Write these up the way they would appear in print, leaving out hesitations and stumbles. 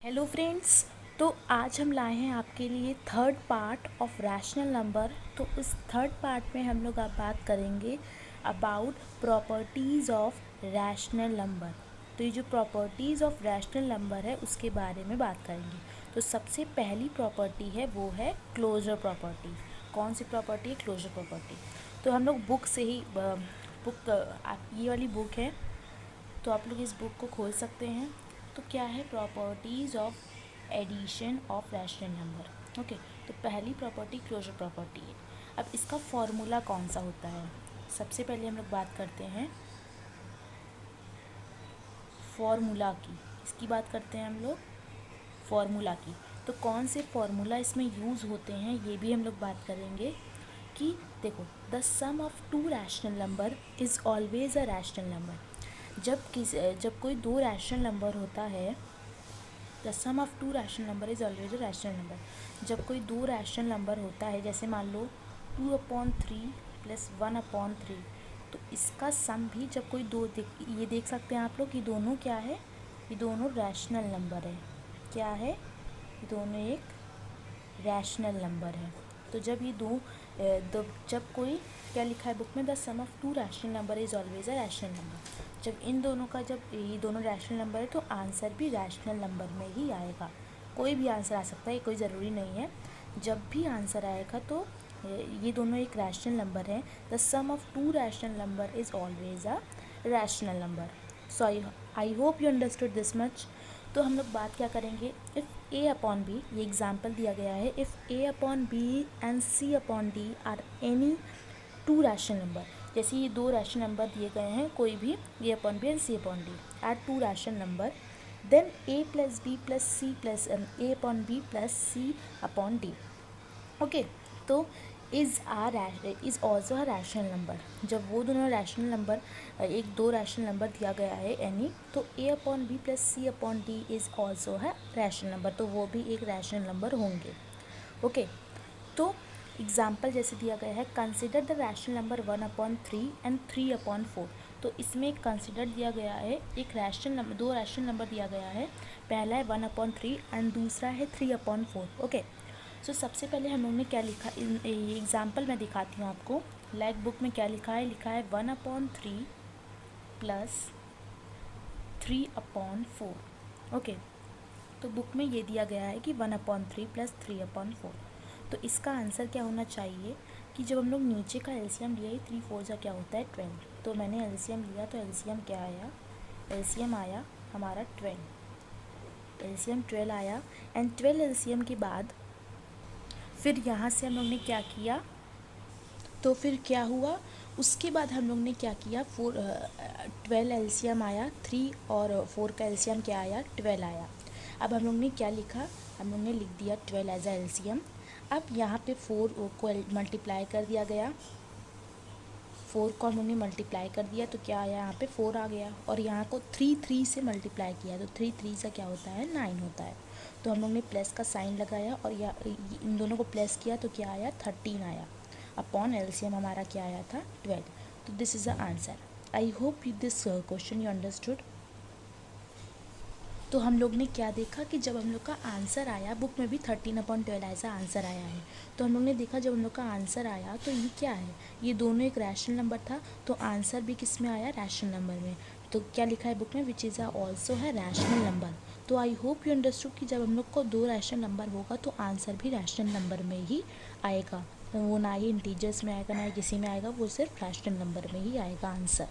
Hello friends. तो आज हम लाए हैं आपके लिए third part of rational number. तो इस थर्ड पार्ट में हम लोग अब बात करेंगे about properties of rational number. तो ये जो प्रॉपर्टीज़ ऑफ रैशनल नंबर है उसके बारे में बात करेंगे। तो सबसे पहली प्रॉपर्टी है वो है क्लोजर प्रॉपर्टी। कौन सी प्रॉपर्टी है? Closure property. तो हम लोग बुक से ही बुक आप ये वाली बुक है, तो आप लोग इस बुक को खोल सकते हैं। तो क्या है? Properties of addition of rational number. Okay, तो पहली प्रॉपर्टी क्लोजर प्रॉपर्टी है। अब इसका फॉर्मूला कौन सा होता है? सबसे पहले हम लोग बात करते हैं फॉर्मूला की। इसकी बात करते हैं हम लोग फॉर्मूला की। तो कौन से फॉर्मूला इसमें यूज़ होते हैं ये भी हम लोग बात करेंगे। कि देखो, the sum of two rational number is always a rational number. जब कोई दो रैशनल नंबर होता है, the sum of two rational number is always a rational number. जब कोई दो रैशनल नंबर होता है, जैसे मान लो 2/3 प्लस 1/3, तो इसका सम भी जब कोई ये देख सकते हैं आप लोग कि दोनों क्या है? ये दोनों रैशनल नंबर है। क्या है? ये दोनों एक रैशनल नंबर है। तो जब ये जब कोई क्या लिखा है बुक में? The sum of two rational number is always a rational number. जब इन दोनों का जब ये दोनों रैशनल नंबर है तो आंसर भी रैशनल नंबर में ही आएगा। कोई भी आंसर आ सकता है, कोई ज़रूरी नहीं है। जब भी आंसर आएगा तो ये दोनों एक रैशनल नंबर है। The sum of two rational number is always a rational number. So I hope you understood this much. तो हम लोग बात क्या करेंगे? इफ़ ए अपॉन बी, ये एग्जाम्पल दिया गया है, if A upon B and C upon D are any two rational number. जैसे ये दो रैशनल नंबर दिए गए हैं, कोई भी A upon B and C upon D are two rational number, then A plus B plus C plus A upon B plus C upon D. Okay, तो is also a rational number. जब वो दोनों rational number, एक दो rational number दिया गया है any, तो A upon B plus C upon D is also है रैशनल नंबर, तो वो भी एक रैशनल नंबर होंगे। ओके, तो एग्जाम्पल जैसे दिया गया है, consider the rational number 1/3 and 3/4। तो इसमें कंसिडर दिया गया है एक रैशनल नंबर, दो रैशनल नंबर दिया गया है। पहला है 1/3 एंड दूसरा है 3/4। ओके, सो सबसे पहले हम लोग ने क्या लिखा, एग्जाम्पल मैं दिखाती हूँ आपको। लाइक बुक में क्या लिखा है? लिखा है 1/3 प्लस 3/4। ओके, तो बुक में ये दिया गया है कि 1/3 प्लस 3/4। तो इसका आंसर क्या होना चाहिए कि जब हम लोग नीचे का एलसीएम लिया, 3 4 जा क्या होता है 12। तो मैंने एलसीएम लिया, तो एलसीएम क्या आया? एलसीएम आया हमारा 12। एलसीएम 12 आया। एंड 12 एलसीएम के बाद फिर यहाँ से हम लोग ने क्या किया? तो फिर क्या हुआ? उसके बाद हम लोग ने क्या किया? 12 एलसीएम आया, 3 और 4 का एलसीएम क्या आया? 12 आया। अब हम लोग ने क्या लिखा? हम लोग ने लिख दिया 12 एज ए एलसीएम। अब यहाँ पे 4 को मल्टीप्लाई कर दिया गया, 4 को हम लोग ने मल्टीप्लाई कर दिया, तो क्या आया? यहाँ पे 4 आ गया। और यहाँ को 3 से मल्टीप्लाई किया, तो 3 से क्या होता है? 9 होता है। तो हम लोग ने प्लस का साइन लगाया और इन दोनों को प्लस किया, तो क्या आया? 13 आया। अपॉन एलसीएम हमारा क्या आया था? 12। तो this is the answer. I hope this question you understood. तो हम लोग ने क्या देखा कि जब हम लोग का आंसर आया, बुक में भी 13/12 ऐसा आंसर आया है। तो हम लोग ने देखा जब हम लोग का आंसर आया तो ये क्या है? ये दोनों एक रैशनल नंबर था, तो आंसर भी किस में आया? रैशनल नंबर में। तो क्या लिखा है बुक में? विच इज़ ऑल्सो है रैशनल नंबर। तो आई होप यू अंडरस्टूड कि जब हम लोग को दो रैशनल नंबर होगा तो आंसर भी रैशनल नंबर में ही आएगा। वो ना ही इंटीजर्स में आएगा, ना ही किसी में आएगा, वो सिर्फ रैशनल नंबर में ही आएगा आंसर।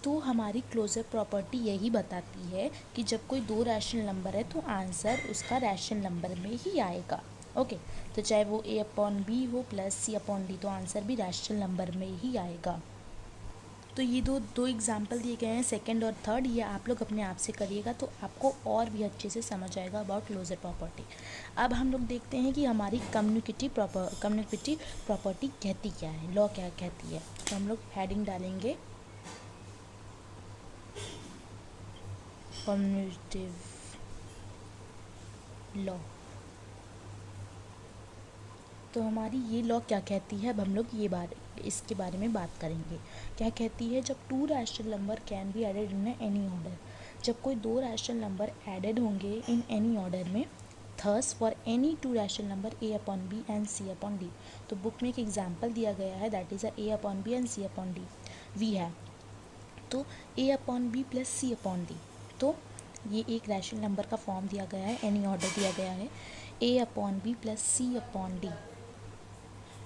तो हमारी क्लोजर प्रॉपर्टी यही बताती है कि जब कोई दो रैशनल नंबर है तो आंसर उसका रैशनल नंबर में ही आएगा। ओके, तो चाहे वो ए अपॉन बी हो प्लस सी अपॉन डी, तो आंसर भी रैशनल नंबर में ही आएगा। तो ये दो एग्जाम्पल दिए गए हैं, सेकंड और थर्ड, ये आप लोग अपने आप से करिएगा तो आपको और भी अच्छे से समझ आएगा अबाउट क्लोजर प्रॉपर्टी। अब हम लोग देखते हैं कि हमारी कम्युनिकेटिव प्रॉपर्टी कहती क्या है, लॉ क्या कहती है। तो हम लोग हेडिंग डालेंगे कम्युनिकेटिव लॉ। तो हमारी ये लॉ क्या कहती है? अब हम लोग इसके बारे में बात करेंगे। क्या कहती है? जब two rational number can be added in any order, जब कोई दो रैशनल नंबर एडेड होंगे इन एनी ऑर्डर में, thus for any two rational number a upon b and c upon d। तो बुक में एक एग्जाम्पल दिया गया है, that is a upon b and c upon d वी है। तो a upon b plus c upon d, तो ये एक रैशनल नंबर का फॉर्म दिया गया है, एनी ऑर्डर दिया गया है, a upon b plus c upon d।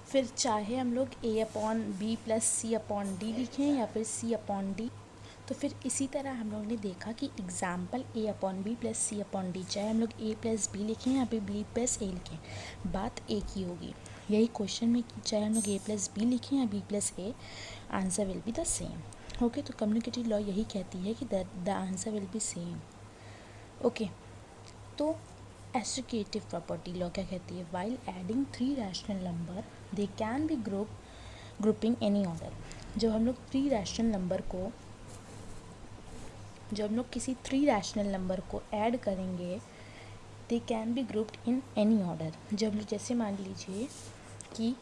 फिर चाहे हम लोग a upon b plus c upon d लिखें या फिर c अपॉन d। तो फिर इसी तरह हम लोग ने देखा कि example a upon B plus C upon D, चाहे हम लोग a प्लस बी लिखें या फिर b प्लस a लिखें, बात एक ही होगी। यही क्वेश्चन में कि चाहे हम लोग a प्लस बी लिखें या b plus a, answer will be the same. Okay, तो कम्युनिकेटिव लॉ यही कहती है कि the answer will be same. Okay, तो एसोसिएटिव प्रॉपर्टी लॉ क्या कहती है? While adding three rational number they can B grouping any order. जब हम लोग किसी थ्री रैशनल नंबर को ऐड करेंगे, दे can be grouped in any order. जब जैसे मान लीजिए कि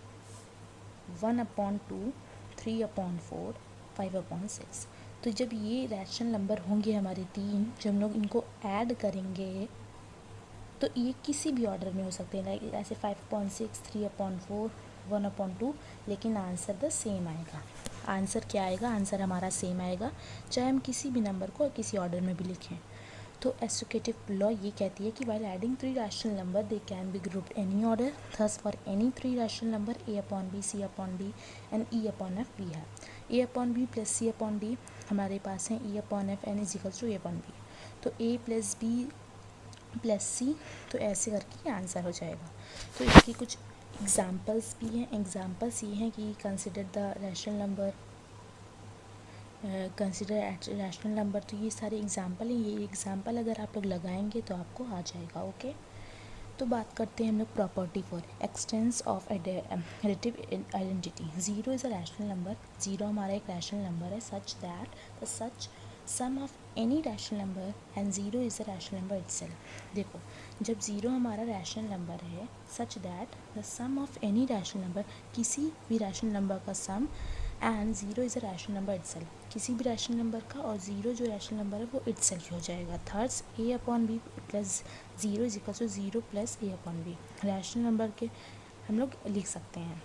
1/2, 3/4, 5/6, तो जब ये रैशनल नंबर होंगे हमारे तीन, जब हम लोग इनको ऐड करेंगे तो ये किसी भी ऑर्डर में हो सकते हैं, लाइक ऐसे 5/6, 3/4, 1/2, लेकिन आंसर द सेम आएगा। आंसर क्या आएगा? आंसर हमारा सेम आएगा, चाहे हम किसी भी नंबर को किसी ऑर्डर में भी लिखें। तो एसोसिएटिव लॉ ये कहती है कि while adding three rational number they can be grouped any order, thus for any three rational number a upon b, c upon d and e upon f we है। a upon b plus c upon d हमारे पास है, e upon f and is equals to a upon b। तो a plus b plus C, तो ऐसे करके answer हो जाएगा। तो इसकी कुछ एग्जांपल्स भी हैं। एग्जांपल्स ये हैं कि consider the rational number, consider rational number, तो ये सारे एग्जांपल हैं। ये एग्जांपल अगर आप लोग लगाएंगे तो आपको आ जाएगा। ओके, तो बात करते हैं हम लोग property for existence of additive identity. Zero is a rational number, zero हमारा एक रैशनल नंबर है, such that the such sum of any rational number and zero is a rational number itself. देखो, जब ज़ीरो हमारा rational number है, such that the sum of any rational number, किसी भी rational number का sum, and zero is a rational number itself, किसी भी rational number का और ज़ीरो जो रैशनल नंबर है वो इटसेल्फ हो जाएगा। Thus a upon b plus zero is equal to zero plus a upon b, rational number के हम लोग लिख सकते हैं,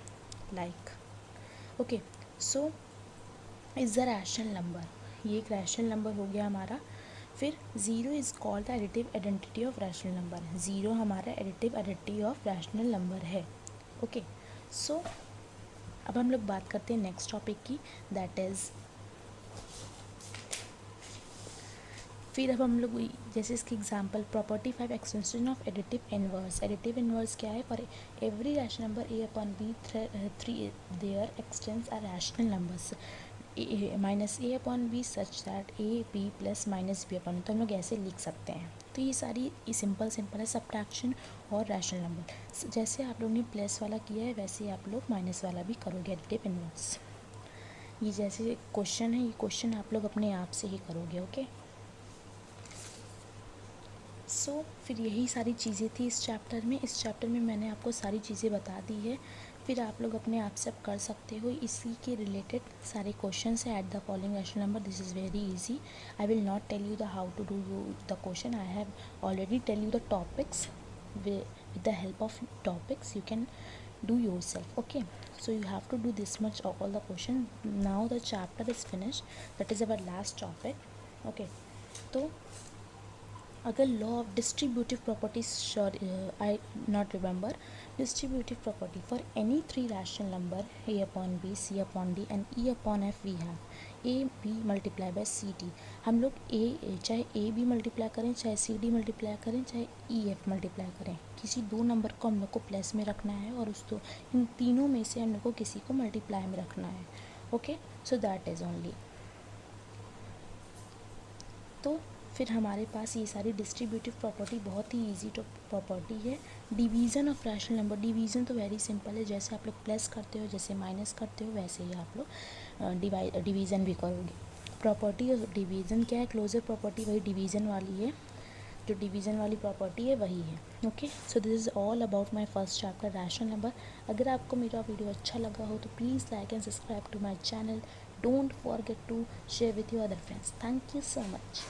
like. Okay, so is the rational number, ये एक रैशनल नंबर हो गया हमारा। फिर zero is called the additive identity of rational number, zero हमारा additive identity of rational number है। ओके, सो अब हम लोग बात करते हैं नेक्स्ट टॉपिक की, दैट इज़, फिर अब हम लोग जैसे इसके example, property 5 extension of additive inverse. Additive inverse क्या है? For every rational number a upon b three there exists are rational numbers minus a upon b such that a b plus minus b upon, तो हम लोग ऐसे लिख सकते हैं। तो ये सारी सिंपल है, सब्ट्रैक्शन और रैशनल नंबर। जैसे आप लोग ने प्लस वाला किया है वैसे आप लोग माइनस वाला भी करोगे, एडिटिव इनवर्स। ये जैसे क्वेश्चन है, ये क्वेश्चन आप लोग अपने आप से ही करोगे। ओके, सो फिर यही सारी चीज़ें थी इस चैप्टर में। इस चैप्टर में मैंने आपको सारी चीज़ें बता दी है, फिर आप लोग अपने आप से अब कर सकते हो। इसी के रिलेटेड सारे क्वेश्चन है, at the following rational number, this is very easy. I will not tell you the how to do the question, I have already tell you the topics, with the help of topics you can do yourself. Okay, so you have to do this much of all the question. Now the chapter is finished, that is our last topic. Okay, तो अगर law of distributive properties, I not remember, distributive property for any three rational number a upon b, c upon d and e upon f we have a b multiply by c d। हम लोग चाहे a b multiply करें, चाहे c d multiply करें, चाहे e f multiply करें, किसी दो नंबर को हम लोग को प्लस में रखना है और इन तीनों में से हम लोग को किसी को मल्टीप्लाई में रखना है। Okay, so that is only. तो फिर हमारे पास ये सारी डिस्ट्रीब्यूटिव प्रॉपर्टी बहुत ही इजी तो प्रॉपर्टी है। Division of rational number, division तो वेरी सिंपल है, जैसे आप लोग प्लस करते हो, जैसे माइनस करते हो, वैसे ही आप लोग डिवीज़न भी करोगे। प्रॉपर्टी ऑफ डिवीज़न क्या है? क्लोजर प्रॉपर्टी वही डिवीज़न वाली है, जो डिवीज़न वाली प्रॉपर्टी है वही है। Okay, so this is all about my first chapter rational number. अगर आपको मेरा वीडियो अच्छा लगा हो तो please like and subscribe to my channel. Don't forget to share with your other friends. Thank you so much.